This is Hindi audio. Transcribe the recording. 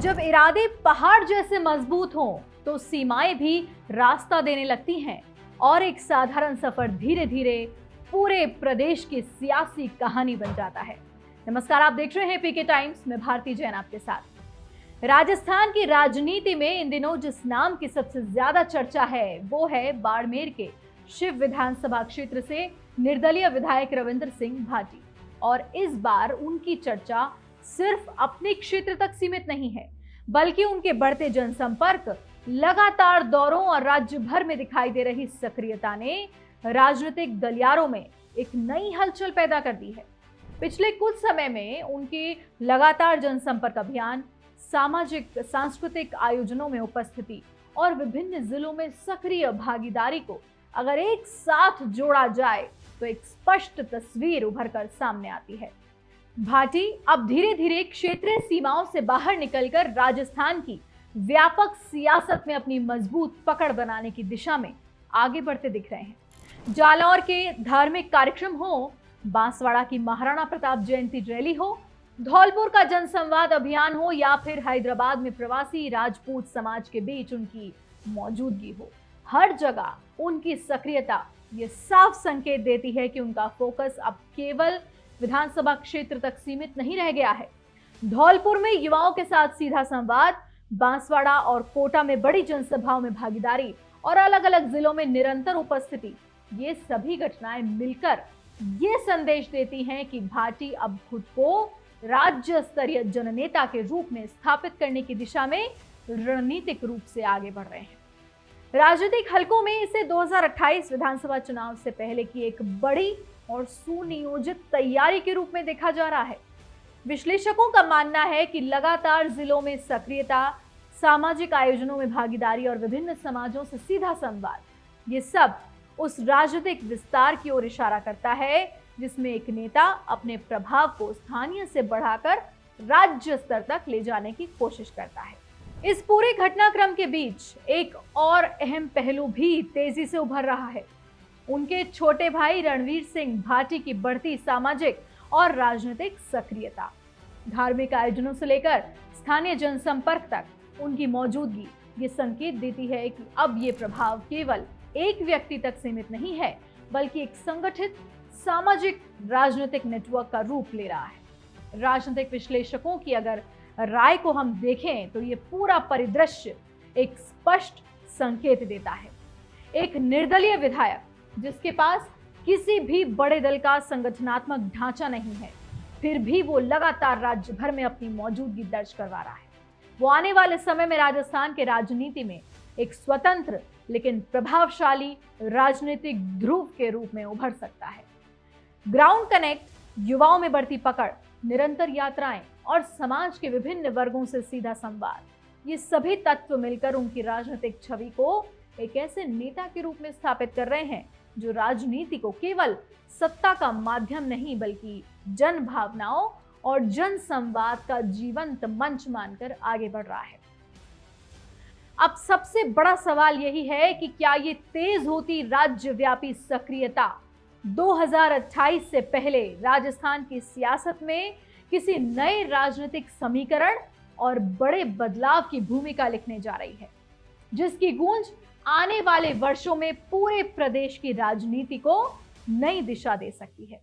जब इरादे पहाड़ जैसे मजबूत हों तो सीमाएं भी रास्ता देने लगती हैं और एक साधारण सफर धीरे धीरे पूरे प्रदेश की सियासी कहानी बन जाता है। नमस्कार, आप देख रहे हैं पीके टाइम्स में भारती जैन आपके साथ। राजस्थान की राजनीति में इन दिनों जिस नाम की सबसे ज्यादा चर्चा है वो है बाड़मेर के शिव विधानसभा क्षेत्र से निर्दलीय विधायक रविंद्र सिंह भाटी। और इस बार उनकी चर्चा सिर्फ अपने क्षेत्र तक सीमित नहीं है, बल्कि उनके बढ़ते जनसंपर्क, लगातार दौरों और राज्य भर में दिखाई दे रही सक्रियता ने राजनीतिक गलियारों में एक नई हलचल पैदा कर दी है। पिछले कुछ समय में उनके लगातार जनसंपर्क अभियान, सामाजिक सांस्कृतिक आयोजनों में उपस्थिति और विभिन्न जिलों में सक्रिय भागीदारी को अगर एक साथ जोड़ा जाए तो एक स्पष्ट तस्वीर उभर कर सामने आती है। भाटी अब धीरे धीरे क्षेत्रीय सीमाओं से बाहर निकलकर राजस्थान की व्यापक सियासत में अपनी मजबूत पकड़ बनाने की दिशा में आगे बढ़ते दिख रहे हैं। जालौर के धार्मिक कार्यक्रम हो, बांसवाड़ा की महाराणा प्रताप जयंती रैली हो, धौलपुर का जनसंवाद अभियान हो या फिर हैदराबाद में प्रवासी राजपूत समाज के बीच उनकी मौजूदगी हो, हर जगह उनकी सक्रियता ये साफ संकेत देती है कि उनका फोकस अब केवल विधानसभा क्षेत्र तक सीमित नहीं रह गया है। धौलपुर में युवाओं के साथ सीधा संवाद, बांसवाड़ा और कोटा में बड़ी जनसभाओं में भागीदारी और अलग अलग जिलों में निरंतर उपस्थिति, ये सभी घटनाएं मिलकर ये संदेश देती हैं कि भाटी अब खुद को राज्य स्तरीय जननेता के रूप में स्थापित करने की दिशा में रणनीतिक रूप से आगे बढ़ रहे हैं। राजनीतिक हलकों में इसे 2028 विधानसभा चुनाव से पहले की एक बड़ी और सुनियोजित तैयारी के रूप में देखा जा रहा है। विश्लेषकों का मानना है कि लगातार जिलों में सक्रियता, सामाजिक आयोजनों में भागीदारी और विभिन्न समाजों से सीधा संवाद, ये सब उस राजनीतिक विस्तार की ओर इशारा करता है जिसमें एक नेता अपने प्रभाव को स्थानीय से बढ़ाकर राज्य स्तर तक ले जाने की कोशिश करता है। इस पूरे घटनाक्रम के बीच एक और अहम पहलू भी तेजी से उभर रहा है। उनके छोटे भाई रणवीर सिंह भाटी की बढ़ती सामाजिक और राजनीतिक सक्रियता, धार्मिक आयोजनों से लेकर स्थानीय जनसंपर्क तक उनकी मौजूदगी ये संकेत देती है कि अब ये प्रभाव केवल एक व्यक्ति तक सीमित नहीं है, बल्कि एक संगठित सामाजिक राजनीतिक नेटवर्क का रूप ले रहा है। राजनीतिक विश्लेषकों की अगर राय को हम देखें तो ये पूरा परिदृश्य एक स्पष्ट संकेत देता है। एक निर्दलीय विधायक जिसके पास किसी भी बड़े दल का संगठनात्मक ढांचा नहीं है, फिर भी वो लगातार राज्य भर में अपनी मौजूदगी दर्ज करवा रहा है। वो आने वाले समय में राजस्थान के राजनीति में एक स्वतंत्र लेकिन प्रभावशाली राजनीतिक ध्रुव के रूप में उभर सकता है। ग्राउंड कनेक्ट, युवाओं में बढ़ती पकड़, निरंतर यात्राएं और समाज के विभिन्न वर्गों से सीधा संवाद, ये सभी तत्व मिलकर उनकी राजनीतिक छवि को एक ऐसे नेता के रूप में स्थापित कर रहे हैं जो राजनीति को केवल सत्ता का माध्यम नहीं बल्कि जन भावनाओं और जन संवाद का जीवंत मंच मानकर आगे बढ़ रहा है। अब सबसे बड़ा सवाल यही है कि क्या ये तेज होती राज्यव्यापी सक्रियता 2028 से पहले राजस्थान की सियासत में किसी नए राजनीतिक समीकरण और बड़े बदलाव की भूमिका लिखने जा रही है, जिसकी गूंज आने वाले वर्षों में पूरे प्रदेश की राजनीति को नई दिशा दे सकती है।